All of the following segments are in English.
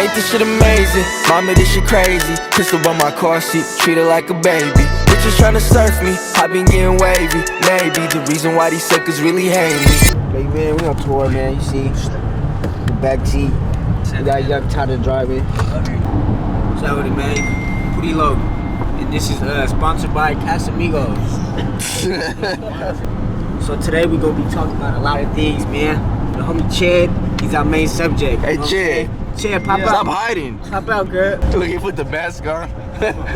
Ain't this shit amazing? Mama, this shit crazy. Pistol on my car seat, treat her like a baby. Bitches tryna surf me, I been getting wavy. Maybe the reason why these suckers really hate me. Hey man, we on tour, man. You see the back seat. We got Yungtada driving. What's up with it, man? Pretty low. And this is sponsored by Casamigos. So today we gonna be talking about a lot of things, man. The homie Chad, he's our main subject. Hey Chad. Chad, pop out. Stop hiding. Pop out, girl. Look, he put the mask on.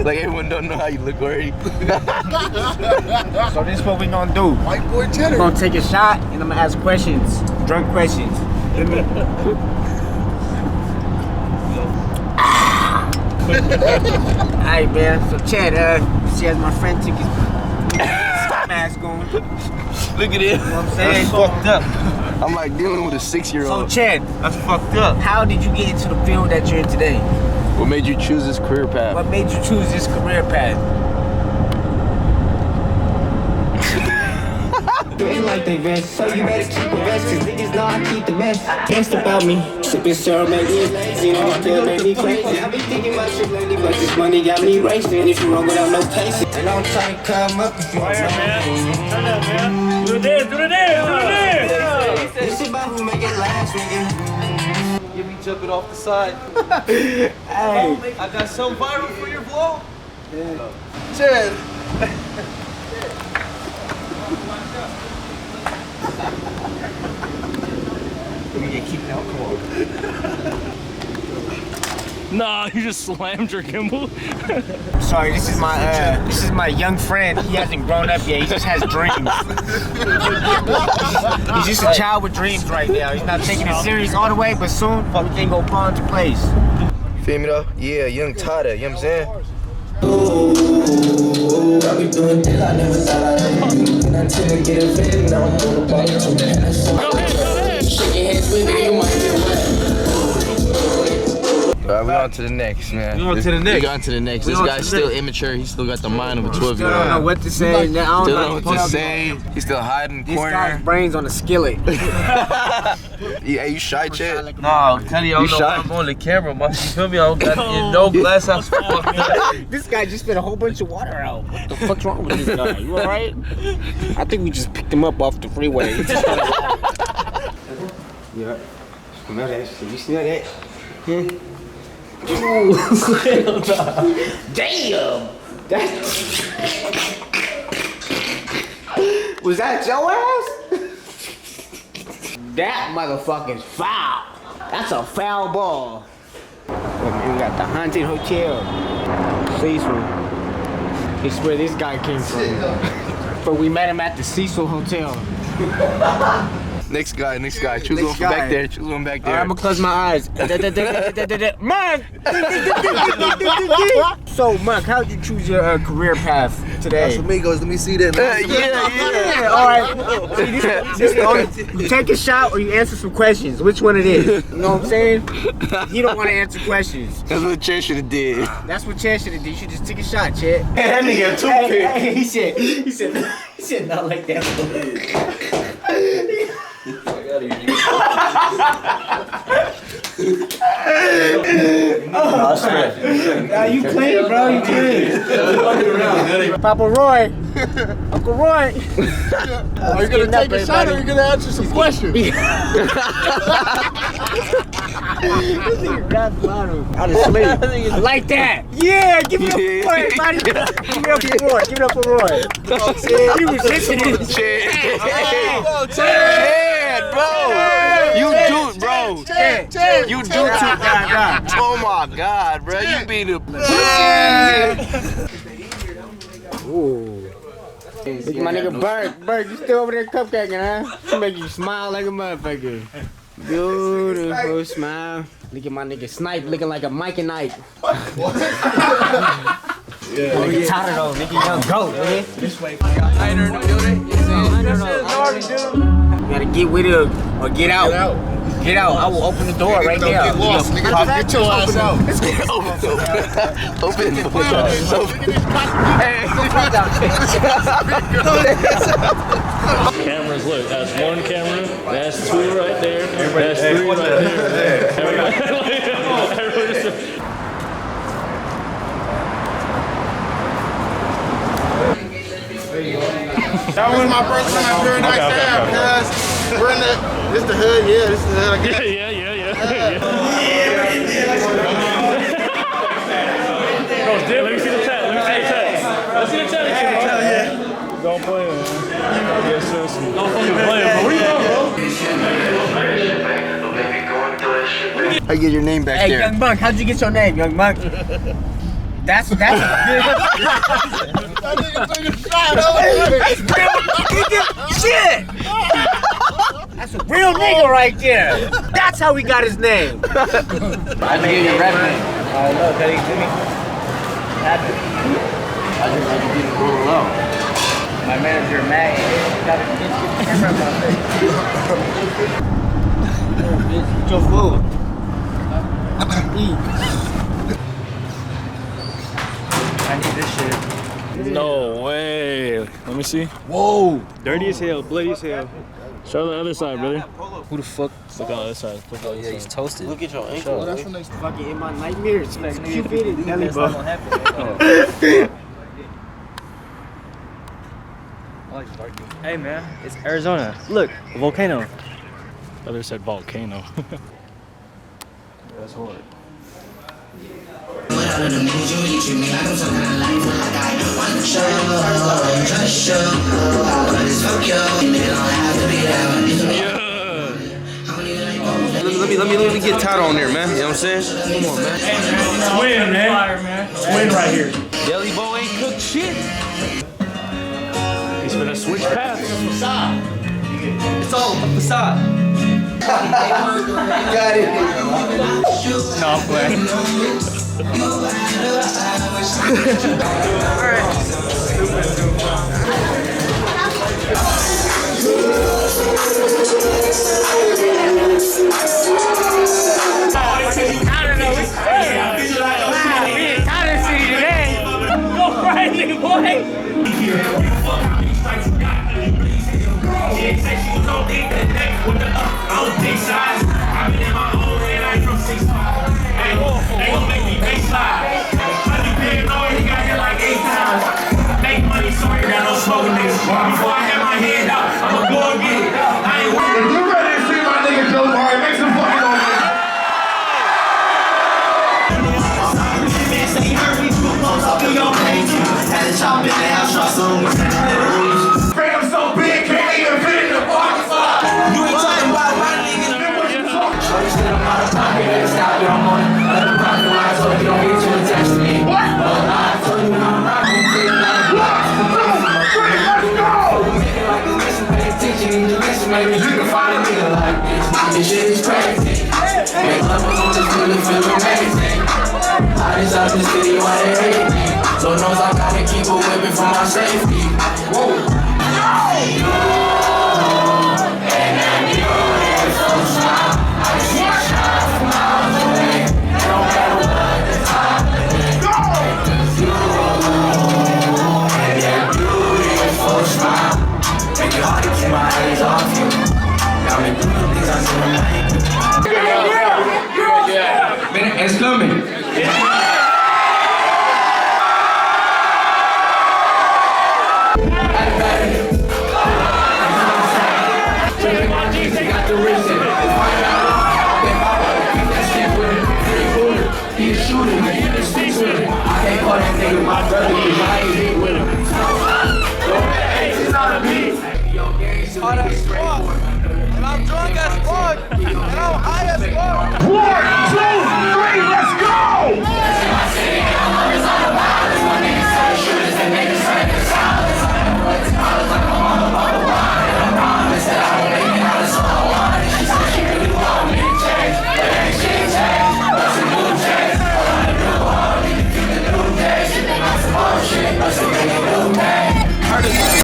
Like everyone don't know how you look already. So this is what we gonna do. White boy cheddar. We're gonna take a shot and I'm gonna ask questions. Drunk questions. Alright, man. So Chad, see as my friend took his mask on. Look at it. You know what I'm saying? That's fucked up. I'm like dealing with a 6-year-old. So Chad, That's fucked up. how did you get into the field that you're in today? What made you choose this career path? What made you choose this career path? Ain't like they vest, so you better keep a vest, cause niggas know I keep the best. Guess about me, sippin' syrup make me lazy, and my pill make me crazy. I be thinking my shit lately, but this money got me racing. If you run without no patience, and I'm trying to come up if you want man. Turn up, man. Do it. This shit about who make it last, nigga. Give me jumping off the side. Hey. I got some viral for your vlog. Yeah. Chad. Let me get keep alcohol. Nah, you just slammed your gimbal. Sorry, this is my young friend. He hasn't grown up yet. He just has dreams. He's just a child with dreams right now. He's not taking it serious all the way, but soon everything gonna fall into place. Feel me though? Yeah, Yungtada, you know what I'm saying? I be doing deals I never thought I'd do. And I tend to get offended, now I'm gonna ball it to shaking hands with me, you might get wet. Alright, we on to the next, man. We on to the next. We on to the next. This guy's still immature. He's still got the mind of a 12-year-old. I don't know what to say. I don't Still know don't know what to say. He's still hiding in the This guy's corner. brains on a skillet. Yeah, you shy, Chad? No, Teddy, I don't You know shy? I'm on the camera, man. You feel me? I don't got no glass house. This guy just spit a whole bunch of water out. What the fuck's wrong with this guy? You alright? I think we just picked him up off the freeway. Yeah. Smell that shit. You smell that? Ooh. Damn! Was that your ass? That motherfucker's foul. That's a foul ball. We got the Haunted Hotel. Cecil. It's where this guy came from. But we met him at the Cecil Hotel. Next guy. Choose one from back there. Choose one back there. Alright, I'm gonna close my eyes. Mark! So, Mark, how did you choose your career path today? Amigos, let me see that. Yeah. Alright. You take a shot or you answer some questions. Which one it is? You know what I'm saying? You don't want to answer questions. That's what Chad should have did. That's what Chad should have did. You should just take a shot, Chad. That nigga a toothpick. Hey, he said not like that. Nah, you clean, bro. You clean. Papa Roy. Uncle Roy. Are you gonna take a shot or are you gonna answer some questions? Out of sleep. I like that. Yeah, give it up for Roy, everybody. Give it up for Roy. Give it up for Roy. He was listening. Chad, bro. You do, bro. You do too. Oh my God, bro. You be the. Ooh. Look at my nigga Berg, you still over there cupcaking, huh? She make you smile like a motherfucker. Beautiful smile. Look at my nigga Snipe looking like a Mike and Ike. Nigga Tada though, nigga young goat, nigga. This way. Hider in the building. You gotta get with it or get out. Get out. I will open the door right now. Get lost, nigga. Get your ass out. Open the door. Cameras, look, that's one camera, that's two right there, that's three right there. Everybody my first time at Paradise Ave, cuz we're in the, this the hood, yeah, this is the hood, I guess. Let me see the chat. Let's see the chat again, bro. Don't play, man. Yes, sir. Don't fucking play, bro. Where you going, bro? I get your name back Hey, there. Young Monk, how'd you get your name, Young Monk? That's That nigga took a shot. shit! That's a real nigga right there. That's how we got his name. I made your rap name. I know, can you give me? I just didn't roll alone. My manager, Matt, got to get the camera in my face. Eat your food. Eat. I need this shit. No way. Let me see. Whoa. Dirty as hell, bloody as hell. Show the other side, brother. Who the fuck? Look on the other side. Oh yeah, he's toasted. Look at your ankle. That's when they start. Fucking in my nightmares. Like, Cupid and belly That's not button. gonna happen. Hey man, it's Arizona. Look, a volcano. Other said volcano. That's hard. Let me get Tada on there, man. You know what I'm saying? Come on, man. Win, man. Win right here. Deli Bo ain't cooked shit. He's gonna switch paths. It's all a facade. Got it. No, I'm playing. Before I have my hand out, I'ma go and get it. I ain't worried. If you ready to see my nigga Joe Barry, make some fucking noise. Bring them so big, can't even fit in the parking spot. You ain't talking about my niggas. Maybe you can find a nigga like this. This shit is crazy. Make love on this really feel amazing. I just out this city, why they hate me? Lord knows I gotta keep a whipping for my safety. Whoa. And that beautiful smile, I see it shine from miles away. No matter what the time it is. And that beautiful smile, make it hard to keep my eyes off you. Got me doing things I never make. It's coming. Got the reason. He's shooting me. I can't call that nigga my brother because I ain't hit with him. It's not a beat. Hard as fuck. And I'm drunk as fuck. And I'm high as fuck. 1, 2,